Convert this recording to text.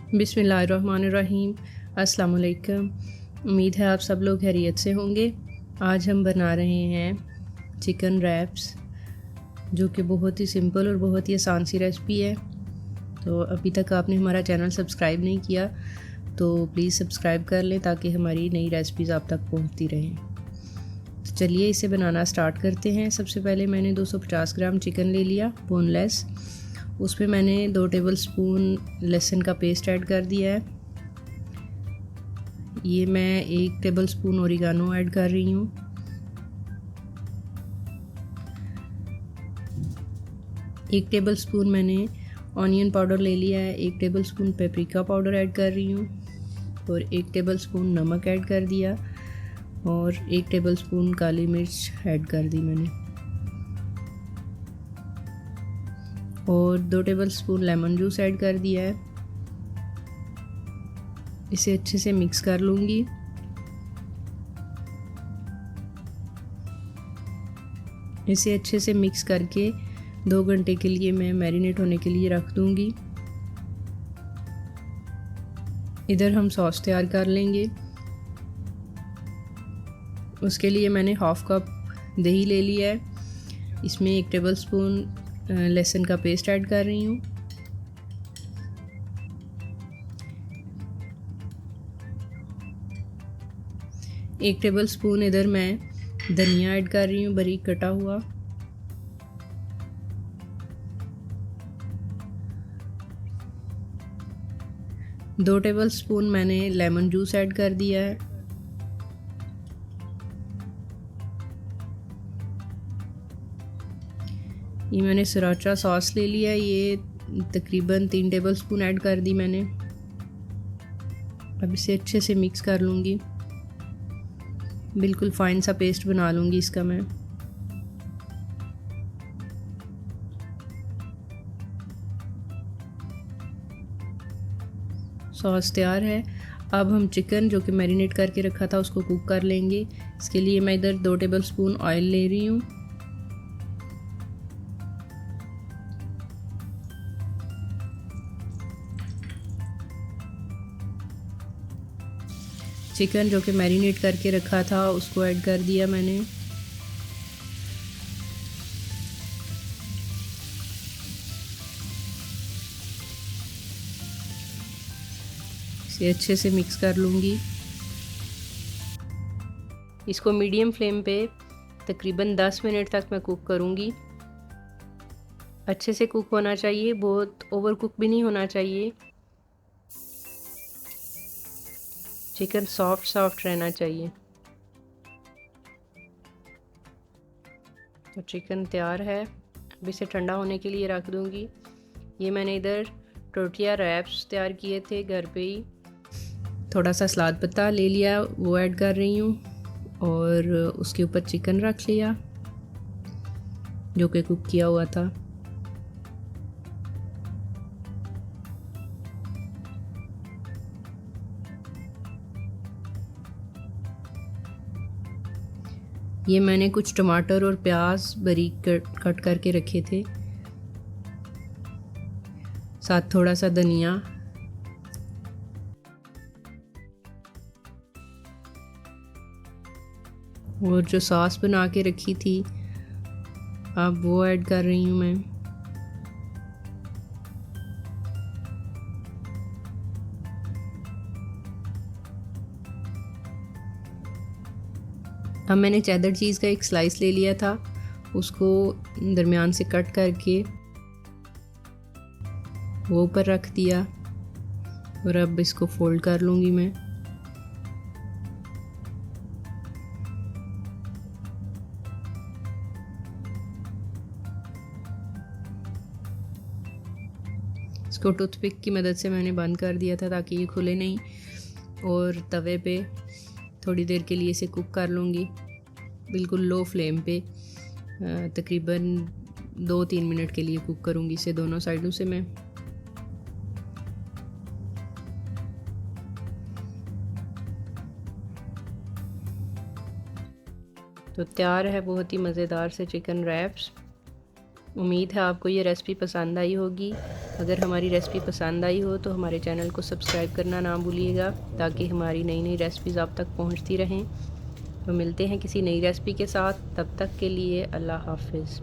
बिस्मिल्लाहिर्रहमानिर्रहीम। अस्सलाम वालेकुम। उम्मीद है आप सब लोग खैरियत से होंगे। आज हम बना रहे हैं चिकन रैप्स, जो कि बहुत ही सिंपल और बहुत ही आसान सी रेसिपी है। तो अभी तक आपने हमारा चैनल सब्सक्राइब नहीं किया तो प्लीज़ सब्सक्राइब कर लें ताकि हमारी नई रेसिपीज़ आप तक पहुंचती रहें। तो चलिए इसे बनाना स्टार्ट करते हैं। सबसे पहले मैंने 250 ग्राम चिकन ले लिया बोनलेस। उसमें मैंने 2 टेबलस्पून लहसुन का पेस्ट ऐड कर दिया है। ये मैं 1 टेबलस्पून ओरिगानो ऐड कर रही हूँ। एक टेबलस्पून मैंने ऑनियन पाउडर ले लिया है। 1 टेबलस्पून पेपरिका पाउडर ऐड कर रही हूँ और 1 टेबलस्पून नमक ऐड कर दिया और 1 टेबलस्पून काली मिर्च ऐड कर दी मैंने और 2 टेबलस्पून लेमन जूस ऐड कर दिया है। इसे अच्छे से मिक्स कर लूँगी। इसे अच्छे से मिक्स करके 2 घंटे के लिए मैं मैरिनेट होने के लिए रख दूँगी। इधर हम सॉस तैयार कर लेंगे। उसके लिए मैंने हाफ कप दही ले लिया है। इसमें 1 टेबलस्पून लहसुन का पेस्ट ऐड कर रही हूँ। एक टेबलस्पून इधर मैं धनिया ऐड कर रही हूँ बारीक कटा हुआ। दो टेबलस्पून मैंने लेमन जूस ऐड कर दिया है। ये मैंने सराचा सॉस ले लिया है। ये तकरीबन 3 टेबलस्पून ऐड कर दी मैंने। अब इसे अच्छे से मिक्स कर लूँगी। बिल्कुल फाइन सा पेस्ट बना लूँगी इसका मैं। सॉस तैयार है। अब हम चिकन जो कि मैरिनेट करके रखा था उसको कुक कर लेंगे। इसके लिए मैं इधर 2 टेबलस्पून ऑयल ले रही हूँ। चिकन जो कि मैरिनेट करके रखा था उसको ऐड कर दिया मैंने। इसे अच्छे से मिक्स कर लूँगी। इसको मीडियम फ्लेम पे तकरीबन 10 मिनट तक मैं कुक करूँगी। अच्छे से कुक होना चाहिए, बहुत ओवर कुक भी नहीं होना चाहिए। चिकन सॉफ्ट रहना चाहिए। तो चिकन तैयार है। अब इसे ठंडा होने के लिए रख दूँगी। ये मैंने इधर टोर्टिया रैप्स तैयार किए थे घर पे ही। थोड़ा सा सलाद पत्ता ले लिया, वो ऐड कर रही हूँ और उसके ऊपर चिकन रख लिया जो कि कुक किया हुआ था। ये मैंने कुछ टमाटर और प्याज बारीक कट करके रखे थे, साथ थोड़ा सा धनिया और जो सॉस बना के रखी थी अब वो ऐड कर रही हूँ मैं। अब मैंने चेडर चीज़ का एक स्लाइस ले लिया था, उसको दरमियान से कट करके वो ऊपर रख दिया और अब इसको फोल्ड कर लूँगी मैं। इसको टूथपिक की मदद से मैंने बंद कर दिया था ताकि ये खुले नहीं और तवे पे थोड़ी देर के लिए इसे कुक कर लूँगी बिल्कुल लो फ्लेम पे। तकरीबन 2-3 मिनट के लिए कुक करूँगी इसे दोनों साइडों से मैं। तो तैयार है बहुत ही मज़ेदार से चिकन रैप्स। उम्मीद है आपको ये रेसिपी पसंद आई होगी। अगर हमारी रेसिपी पसंद आई हो तो हमारे चैनल को सब्सक्राइब करना ना भूलिएगा, ताकि हमारी नई नई रेसिपीज़ आप तक पहुंचती रहें। तो मिलते हैं किसी नई रेसिपी के साथ, तब तक के लिए अल्लाह हाफ़िज़।